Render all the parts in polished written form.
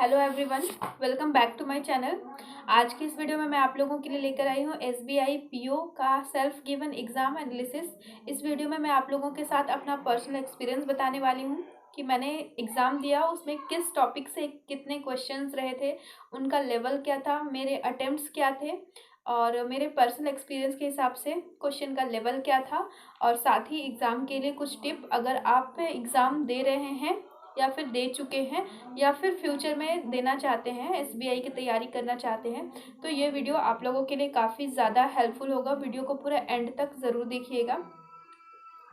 Hello everyone, welcome back to my channel. आज की इस वीडियो में मैं आप लोगों के लिए लेकर आई हूँ एसबीआई पीओ का सेल्फ गिवन एग्ज़ाम एनालिसिस। इस वीडियो में मैं आप लोगों के साथ अपना पर्सनल एक्सपीरियंस बताने वाली हूँ कि मैंने एग्ज़ाम दिया, उसमें किस टॉपिक से कितने क्वेश्चंस रहे थे, उनका लेवल क्या था, मेरे अटेम्प्ट्स क्या थे और मेरे पर्सनल एक्सपीरियंस के हिसाब से क्वेश्चन का लेवल क्या था। और साथ ही एग्ज़ाम के लिए कुछ टिप, अगर आप एग्ज़ाम दे रहे हैं या फिर दे चुके हैं या फिर फ्यूचर में देना चाहते हैं, एसबीआई की तैयारी करना चाहते हैं, तो ये वीडियो आप लोगों के लिए काफ़ी ज़्यादा हेल्पफुल होगा। वीडियो को पूरा एंड तक ज़रूर देखिएगा।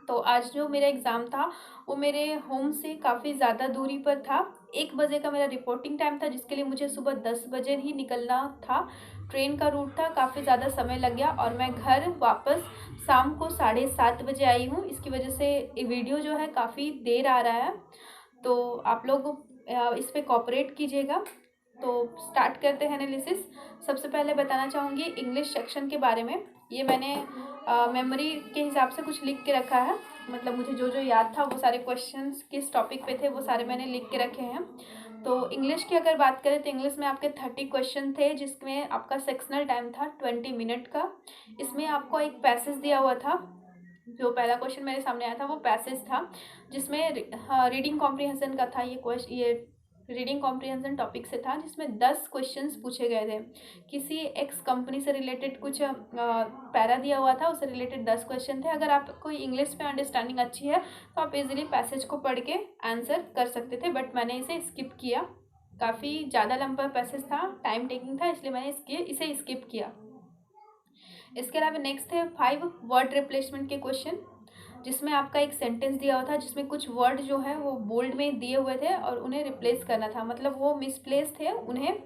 तो आज जो मेरा एग्ज़ाम था वो मेरे होम से काफ़ी ज़्यादा दूरी पर था। 1 बजे का मेरा रिपोर्टिंग टाइम था, जिसके लिए मुझे सुबह 10 बजे ही निकलना था। ट्रेन का रूट था, काफ़ी ज़्यादा समय लग गया और मैं घर वापस शाम को 7:30 बजे आई हूँ। इसकी वजह से ये वीडियो जो है काफ़ी देर आ रहा है, तो आप लोग इस पे कोऑपरेट कीजिएगा। तो स्टार्ट करते हैं एनालिसिस। सबसे पहले बताना चाहूँगी इंग्लिश सेक्शन के बारे में। ये मैंने मेमोरी के हिसाब से कुछ लिख के रखा है, मतलब मुझे जो जो याद था वो सारे क्वेश्चंस किस टॉपिक पे थे वो सारे मैंने लिख के रखे हैं। तो इंग्लिश की अगर बात करें तो इंग्लिश में आपके 30 क्वेश्चन थे, जिसमें आपका सेक्शनल टाइम था 20 मिनट का। इसमें आपको एक पैसेज दिया हुआ था। जो पहला क्वेश्चन मेरे सामने आया था वो पैसेज था, जिसमें रीडिंग कॉम्प्रिहेंशन का था। ये रीडिंग कॉम्प्रिहेंशन टॉपिक से था, जिसमें 10 क्वेश्चंस पूछे गए थे। किसी एक्स कंपनी से रिलेटेड कुछ पैरा दिया हुआ था, उससे रिलेटेड 10 क्वेश्चन थे। अगर आपको इंग्लिश में अंडरस्टैंडिंग अच्छी है तो आप इजीली पैसेज को पढ़ के आंसर कर सकते थे, बट मैंने इसे स्किप किया। काफ़ी ज़्यादा लंबा पैसेज था, टाइम टेकिंग था, इसलिए मैंने इसे स्किप किया। इसके अलावा नेक्स्ट है 5 वर्ड रिप्लेसमेंट के क्वेश्चन, जिसमें आपका एक सेंटेंस दिया हुआ था, जिसमें कुछ वर्ड जो है वो बोल्ड में दिए हुए थे और उन्हें रिप्लेस करना था, मतलब वो मिसप्लेस थे, उन्हें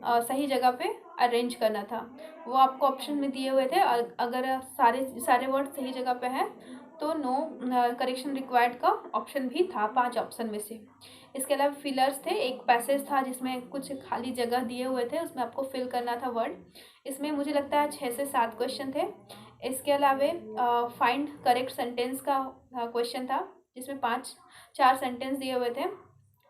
सही जगह पे अरेंज करना था। वो आपको ऑप्शन में दिए हुए थे और अगर सारे वर्ड सही जगह पे हैं तो नो करेक्शन रिक्वायर्ड का ऑप्शन भी था 5 ऑप्शन में से। इसके अलावा फिलर्स थे, एक पैसेज था जिसमें कुछ खाली जगह दिए हुए थे, उसमें आपको फिल करना था वर्ड। इसमें मुझे लगता है 6 से 7 क्वेश्चन थे। इसके अलावा फाइंड करेक्ट सेंटेंस का क्वेश्चन था, जिसमें 4 सेंटेंस दिए हुए थे,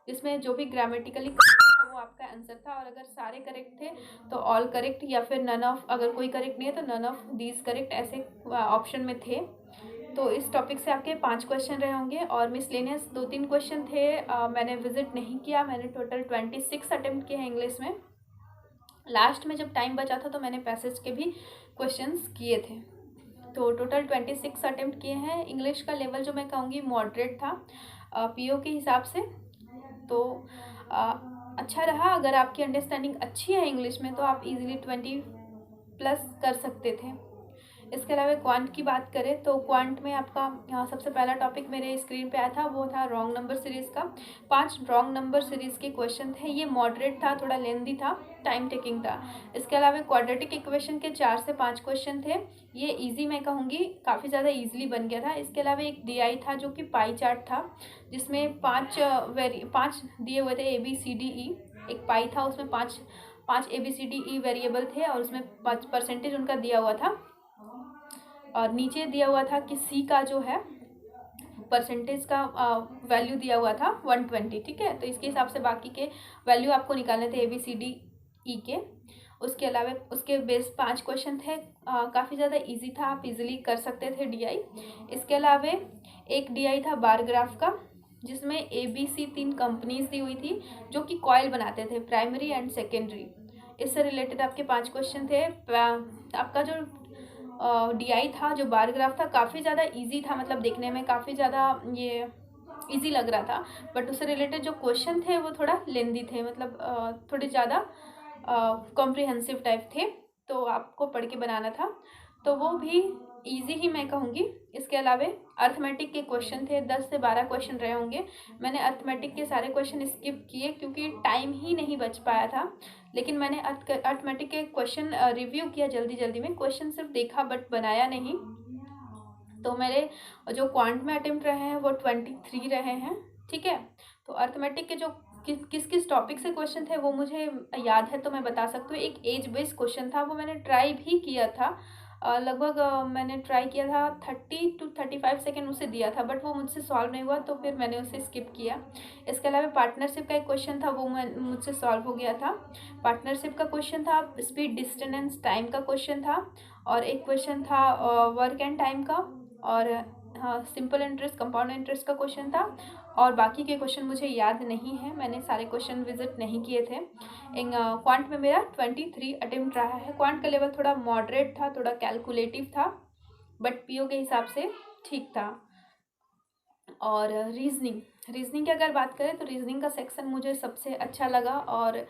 जिसमें जो भी ग्रामेटिकली था वो आपका आंसर था। और अगर सारे करेक्ट थे तो ऑल करेक्ट, या फिर नन ऑफ, अगर कोई करेक्ट नहीं है तो नन ऑफ दीज करेक्ट, ऐसे ऑप्शन में थे। तो इस टॉपिक से आपके 5 क्वेश्चन रहे होंगे। और मिसलेनियस 2-3 क्वेश्चन थे, मैंने विजिट नहीं किया। मैंने टोटल 26 अटेम्प्ट किए हैं इंग्लिश में। लास्ट में जब टाइम बचा था तो मैंने पैसेज के भी क्वेश्चंस किए थे। तो टोटल 26 अटेम्प्ट किए हैं। इंग्लिश का लेवल जो मैं कहूँगी मॉडरेट था पीओ के हिसाब से, तो अच्छा रहा। अगर आपकी अंडरस्टैंडिंग अच्छी है इंग्लिश में तो आप इजीली 20+ कर सकते थे। इसके अलावा क्वांट की बात करें तो क्वांट में आपका सबसे पहला टॉपिक मेरे स्क्रीन पे आया था, वो था रॉन्ग नंबर सीरीज़ का। 5 रॉन्ग नंबर सीरीज़ के क्वेश्चन थे। ये मॉडरेट था, थोड़ा लेंदी था, टाइम टेकिंग था। इसके अलावा क्वाड्रेटिक इक्वेशन के 4 से 5 क्वेश्चन थे। ये ईजी मैं कहूँगी, काफ़ी ज़्यादा ईजिली बन गया था। इसके अलावा एक DI था जो कि पाई चार्ट था, जिसमें 5 दिए हुए थे ABCDE। एक पाई था, उसमें 5 ABCDE वेरिएबल थे और उसमें 5% उनका दिया हुआ था। और नीचे दिया हुआ था कि सी का जो है परसेंटेज का वैल्यू दिया हुआ था 120। ठीक है, तो इसके हिसाब से बाकी के वैल्यू आपको निकालने थे ABCDE के। उसके अलावा उसके बेस 5 क्वेश्चन थे, काफ़ी ज़्यादा इजी था, आप इजीली कर सकते थे DI। इसके अलावा एक DI था बार ग्राफ का, जिसमें ABC 3 कंपनीज दी हुई थी जो कि कॉयल बनाते थे, प्राइमरी एंड सेकेंडरी। इससे रिलेटेड आपके 5 क्वेश्चन थे। आपका जो DI था, जो बार ग्राफ था, काफ़ी ज़्यादा इजी था, मतलब देखने में काफ़ी ज़्यादा ये इजी लग रहा था, बट उससे रिलेटेड जो क्वेश्चन थे वो थोड़ा लेंदी थे, मतलब थोड़े ज़्यादा कॉम्प्रिहेंसिव टाइप थे, तो आपको पढ़ के बनाना था, तो वो भी इजी ही मैं कहूँगी। इसके अलावा अर्थमेटिक के क्वेश्चन थे, 10 से 12 क्वेश्चन रहे होंगे। मैंने अर्थमेटिक के सारे क्वेश्चन स्किप किए क्योंकि टाइम ही नहीं बच पाया था, लेकिन मैंने अर्थमेटिक के क्वेश्चन रिव्यू किया जल्दी जल्दी में। क्वेश्चन सिर्फ देखा बट बनाया नहीं। तो मेरे जो क्वांट में अटेम्प्ट रहे हैं वो 23 रहे हैं। ठीक है, तो अर्थमेटिक के जो किस किस टॉपिक से क्वेश्चन थे वो मुझे याद है तो मैं बता सकती हूँ। एक एज बेस्ड क्वेश्चन था, वो मैंने ट्राई भी किया था, लगभग मैंने ट्राई किया था 30 to 35 सेकेंड उसे दिया था, बट वो मुझसे सॉल्व नहीं हुआ, तो फिर मैंने उसे स्किप किया। इसके अलावा पार्टनरशिप का एक क्वेश्चन था, वो मुझसे सॉल्व हो गया था। पार्टनरशिप का क्वेश्चन था, स्पीड डिस्टेंस टाइम का क्वेश्चन था, और एक क्वेश्चन था वर्क एंड टाइम का, और हाँ सिंपल इंटरेस्ट कंपाउंड इंटरेस्ट का क्वेश्चन था। और बाकी के क्वेश्चन मुझे याद नहीं है, मैंने सारे क्वेश्चन विजिट नहीं किए थे। क्वांट में मेरा 23 अटेम्प्ट रहा है। क्वांट का लेवल थोड़ा मॉडरेट था, थोड़ा कैलकुलेटिव था, बट पीओ के हिसाब से ठीक था। और रीजनिंग की अगर बात करें तो रीजनिंग का सेक्शन मुझे सबसे अच्छा लगा, और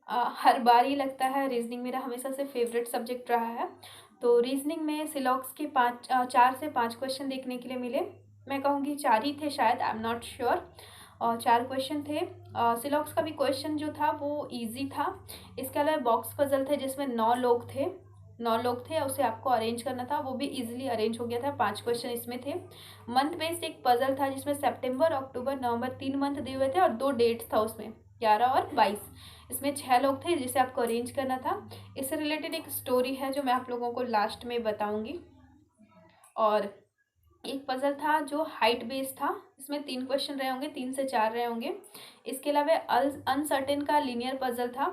हर बार ही लगता है रीजनिंग मेरा हमेशा से फेवरेट सब्जेक्ट रहा है। तो रीजनिंग में सिलॉक्स के 4 से 5 क्वेश्चन देखने के लिए मिले। मैं कहूँगी 4 ही थे शायद, आई एम नॉट श्योर। और 4 क्वेश्चन थे। सिलॉक्स का भी क्वेश्चन जो था वो इजी था। इसके अलावा बॉक्स पजल थे जिसमें 9 लोग थे, उसे आपको अरेंज करना था, वो भी इजीली अरेंज हो गया था। 5 क्वेश्चन इसमें थे। मंथ बेस्ड एक पजल था जिसमें सितंबर, अक्टूबर, नवंबर 3 मंथ दिए हुए थे, और 2 डेट्स था उसमें, 11 और 22। इसमें 6 लोग थे जिसे आपको अरेंज करना था। इससे रिलेटेड एक स्टोरी है जो मैं आप लोगों को लास्ट में बताऊंगी। और एक पजल था जो हाइट बेस्ड था, इसमें 3 क्वेश्चन रहे होंगे, 3 से 4 रहे होंगे। इसके अलावा अनसर्टेन का लीनियर पजल था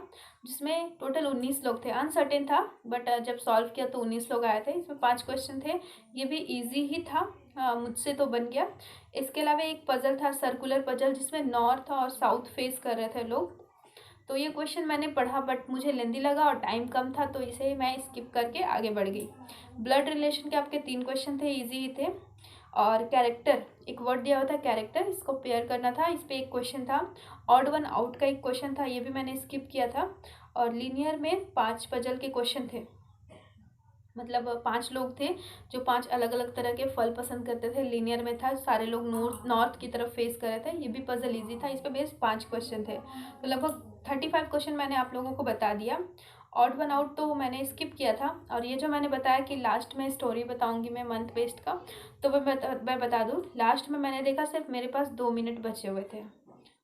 जिसमें टोटल 19 लोग थे। अनसर्टेन था बट जब सॉल्व किया तो 19 लोग आए थे। इसमें 5 क्वेश्चन थे, ये भी इजी ही था, मुझसे तो बन गया। इसके अलावा एक पजल था सर्कुलर पजल जिसमें नॉर्थ और साउथ फेस कर रहे थे लोग। तो ये क्वेश्चन मैंने पढ़ा बट मुझे लेंदी लगा और टाइम कम था, तो इसे मैं स्किप करके आगे बढ़ गई। ब्लड रिलेशन के आपके 3 क्वेश्चन थे, इजी ही थे। और कैरेक्टर, एक वर्ड दिया हुआ था कैरेक्टर, इसको पेयर करना था, इस पर एक क्वेश्चन था। ऑड वन आउट का एक क्वेश्चन था, ये भी मैंने स्किप किया था। और लीनियर में 5 पजल के क्वेश्चन थे, मतलब 5 लोग थे जो 5 अलग अलग तरह के फल पसंद करते थे। लीनियर में था सारे लोग नॉर्थ की तरफ फेस कर रहे थे, ये भी पजल इजी था, इस पे बेस 5 क्वेश्चन थे। तो लगभग 35 क्वेश्चन मैंने आप लोगों को बता दिया। ऑड वन आउट तो मैंने स्किप किया था। और ये जो मैंने बताया कि लास्ट में स्टोरी बताऊंगी मैं मंथ बेस्ड का, तो मैं बता दूँ, लास्ट में मैंने देखा सिर्फ मेरे पास 2 मिनट बचे हुए थे,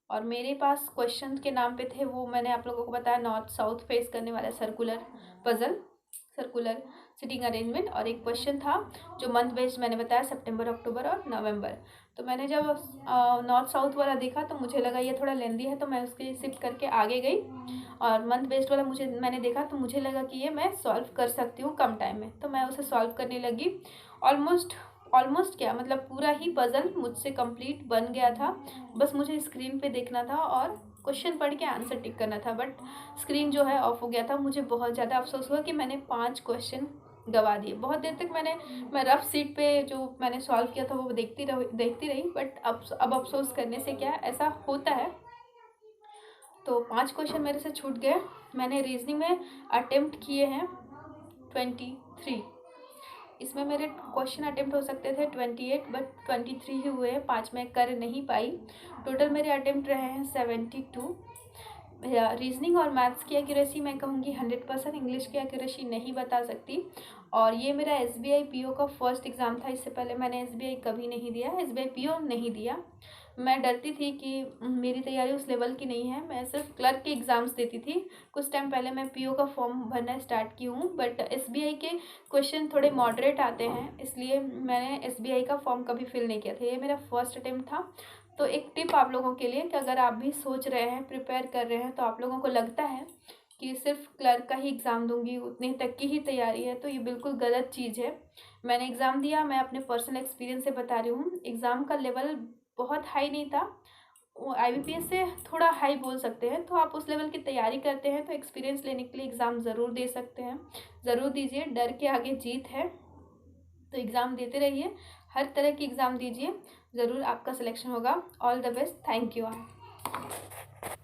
और मेरे पास क्वेश्चन के नाम पे थे, वो मैंने आप लोगों को बताया नॉर्थ साउथ फेस करने वाला circular puzzle, circular sitting arrangement. और एक क्वेश्चन था जो मंथ बेस्ड मैंने बताया सितंबर, अक्टूबर और नवंबर। तो मैंने जब नॉर्थ साउथ वाला देखा तो मुझे लगा ये थोड़ा लेंदी है, तो मैं उसके शिफ्ट करके आगे गई। और मंथ बेस्ड वाला मैंने देखा तो मुझे लगा कि ये मैं सॉल्व कर सकती हूँ कम टाइम में, तो मैं उसे सॉल्व करने लगी। ऑलमोस्ट क्या मतलब पूरा ही पजल मुझसे कंप्लीट बन गया था। बस मुझे स्क्रीन पे देखना था और क्वेश्चन पढ़ के आंसर टिक करना था, बट स्क्रीन जो है ऑफ हो गया था। मुझे बहुत ज़्यादा अफसोस हुआ कि मैंने 5 क्वेश्चन गवा दिए। बहुत देर तक मैं रफ सीट पे जो मैंने सॉल्व किया था वो देखती रही, बट अब अफसोस करने से क्या, ऐसा होता है। तो 5 क्वेश्चन मेरे से छूट गए। मैंने रीजनिंग में अटेम्प्ट किए हैं 23, इसमें मेरे क्वेश्चन अटेम्प्ट हो सकते थे 28, बट 23 ही हुए, 5 मैं कर नहीं पाई। टोटल मेरे अटेम्प्ट रहे हैं 72। रीजनिंग और मैथ्स की एक्यूरेसी मैं कहूँगी 100%, इंग्लिश की एक्यूरेसी नहीं बता सकती। और ये मेरा SBI PO का फर्स्ट एग्ज़ाम था, इससे पहले मैंने SBI कभी नहीं दिया, SBI PO नहीं दिया। मैं डरती थी कि मेरी तैयारी उस लेवल की नहीं है, मैं सिर्फ क्लर्क के एग्ज़ाम्स देती थी। कुछ टाइम पहले मैं PO का फॉर्म भरना स्टार्ट की हूँ, बट SBI के क्वेश्चन थोड़े मॉडरेट आते हैं, इसलिए मैंने SBI का फॉर्म कभी फिल नहीं किया था। ये मेरा फर्स्ट अटेम्प्ट था। तो एक टिप आप लोगों के लिए कि अगर आप भी सोच रहे हैं, प्रिपेयर कर रहे हैं, तो आप लोगों को लगता है कि सिर्फ क्लर्क का ही एग्ज़ाम दूंगी, उतने तक की ही तैयारी है, तो ये बिल्कुल गलत चीज़ है। मैंने एग्ज़ाम दिया, मैं अपने पर्सनल एक्सपीरियंस से बता रही हूँ। एग्ज़ाम का लेवल बहुत हाई नहीं था, IBPS से थोड़ा हाई बोल सकते हैं। तो आप उस लेवल की तैयारी करते हैं तो एक्सपीरियंस लेने के लिए एग्ज़ाम ज़रूर दे सकते हैं, ज़रूर दीजिए, डर के आगे जीत है। तो एग्ज़ाम देते रहिए, हर तरह की एग्ज़ाम दीजिए, ज़रूर आपका सिलेक्शन होगा। All the best, thank you.